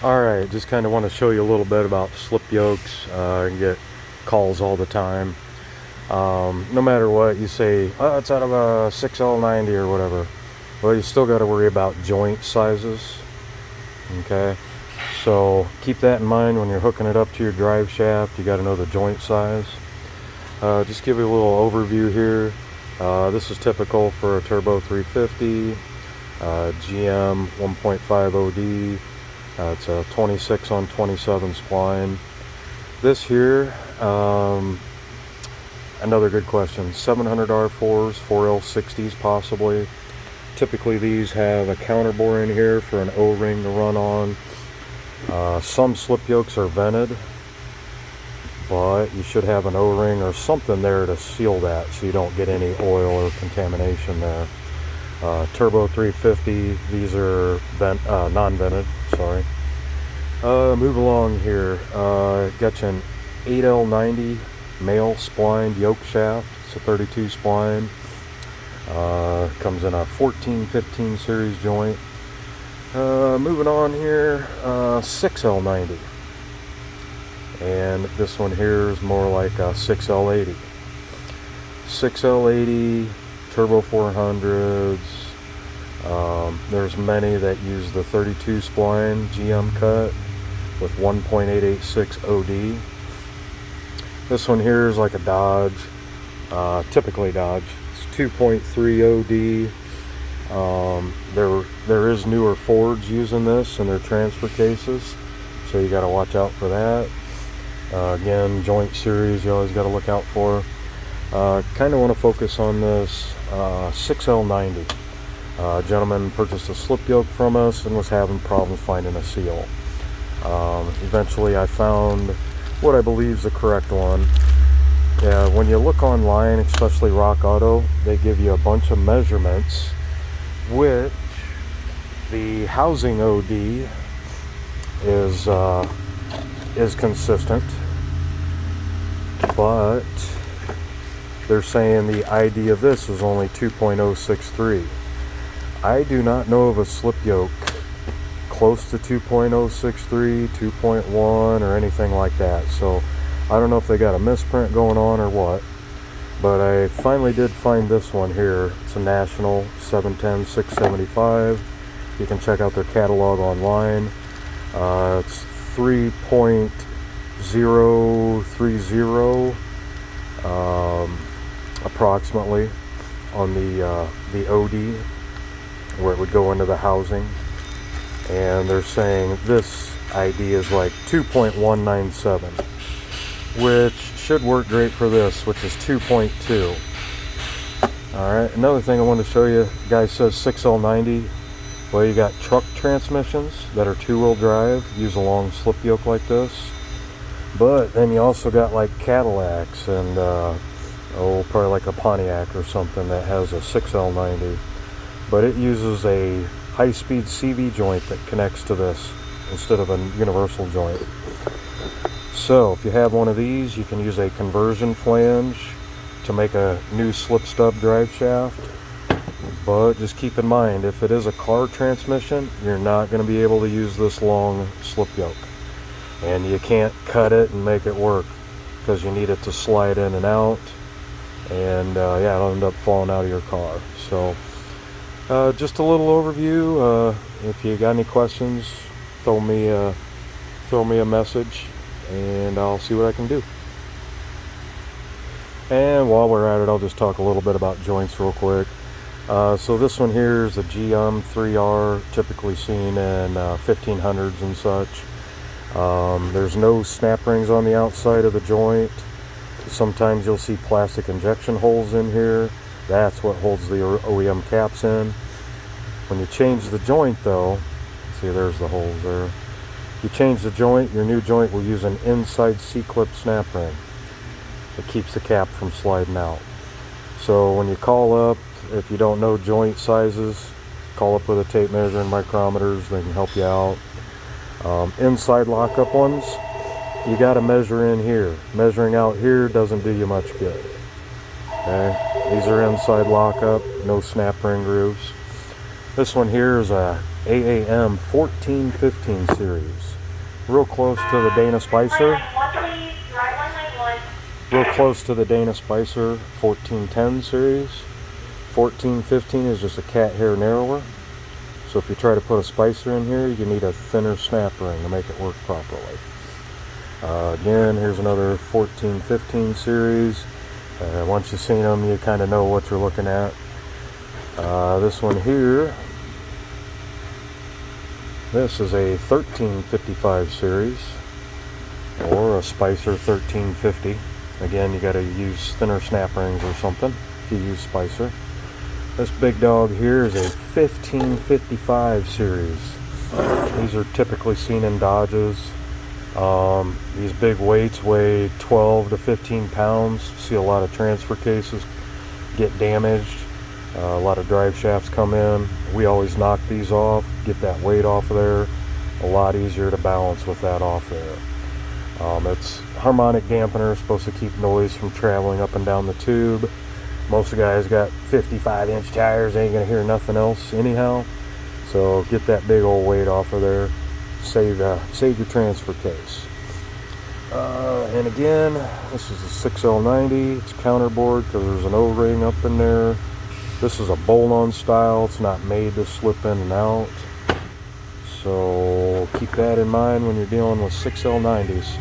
Alright, just kind of want to show you a little bit about slip yokes. I get calls all the time. No matter what, you say, oh, it's out of a 6L90 or whatever. Well, you still got to worry about joint sizes. Okay, so keep that in mind when you're hooking it up to your drive shaft. You got to know the joint size. Just give you a little overview here. This is typical for a turbo 350, GM 1.5 OD. It's a 26 on 27 spline. This here, another good question, 700 R4s, 4L60s possibly. Typically these have a counter bore in here for an O-ring to run on. Some slip yokes are vented, but you should have an O-ring or something there to seal that so you don't get any oil or contamination there. Turbo 350, these are non-vented, sorry. Move along here. Got you an 8L90 male splined yoke shaft. It's a 32 spline. Comes in a 14-15 series joint. Moving on here, 6L90. And this one here is more like a 6L80. 6L80 turbo 400s. There's many that use the 32 spline GM cut with 1.886 OD. This one here is like a Dodge, typically Dodge. It's 2.3 OD. There is newer Fords using this in their transfer cases, so you got to watch out for that. Again, joint series you always got to look out for. Kind of want to focus on this 6L90. A gentleman purchased a slip yoke from us and was having problems finding a seal. Eventually I found what I believe is the correct one. When you look online, especially Rock Auto, they give you a bunch of measurements, which the housing OD is consistent, but they're saying the ID of this is only 2.063. I do not know of a slip yoke close to 2.063, 2.1, or anything like that. So I don't know if they got a misprint going on or what. But I finally did find this one here. It's a National 710 675. You can check out their catalog online. It's 3.030 approximately on the OD, where it would go into the housing. And they're saying this ID is like 2.197, which should work great for this, which is 2.2. Alright, another thing I wanted to show you, the guy says 6L90. Well, you got truck transmissions that are two-wheel drive, use a long slip yoke like this. But then you also got like Cadillacs and probably like a Pontiac or something that has a 6L90. But it uses a high-speed CV joint that connects to this instead of a universal joint. So if you have one of these, you can use a conversion flange to make a new slip stub drive shaft. But just keep in mind, if it is a car transmission, you're not going to be able to use this long slip yoke. And you can't cut it and make it work because you need it to slide in and out. And yeah, it'll end up falling out of your car. So just a little overview. If you got any questions, throw me a message and I'll see what I can do. And while we're at it, I'll just talk a little bit about joints real quick. So this one here is a GM 3R, typically seen in 1500s and such. There's no snap rings on the outside of the joint. Sometimes you'll see plastic injection holes in here. That's what holds the OEM caps in. When you change the joint though, see there's the holes there. You change the joint, your new joint will use an inside C-clip snap ring. It keeps the cap from sliding out. So when you call up, if you don't know joint sizes, call up with a tape measure and micrometers. They can help you out. Inside lockup ones, you got to measure in here. Measuring out here doesn't do you much good. Okay, these are inside lockup, no snap ring grooves. This one here is a AAM 1415 series. Real close to the Dana Spicer. Real close to the Dana Spicer 1410 series. 1415 is just a cat hair narrower. So if you try to put a Spicer in here, you need a thinner snap ring to make it work properly. Again, here's another 1415 series. Once you've seen them, you kind of know what you're looking at. This one here, this is a 1355 series, or a Spicer 1350. Again, you got to use thinner snap rings or something if you use Spicer. This big dog here is a 1555 series. These are typically seen in Dodges. These big weights weigh 12 to 15 pounds. See a lot of transfer cases get damaged. A lot of drive shafts come in. We always knock these off, get that weight off of there. A lot easier to balance with that off there. It's harmonic dampener, supposed to keep noise from traveling up and down the tube. Most of the guys got 55-inch tires, ain't gonna hear nothing else anyhow. So get that big old weight off of there. Save your transfer case. And again, this is a 6L90. It's counterboard because there's an O-ring up in there. This is a bolt-on style. It's not made to slip in and out. So keep that in mind when you're dealing with 6L90s.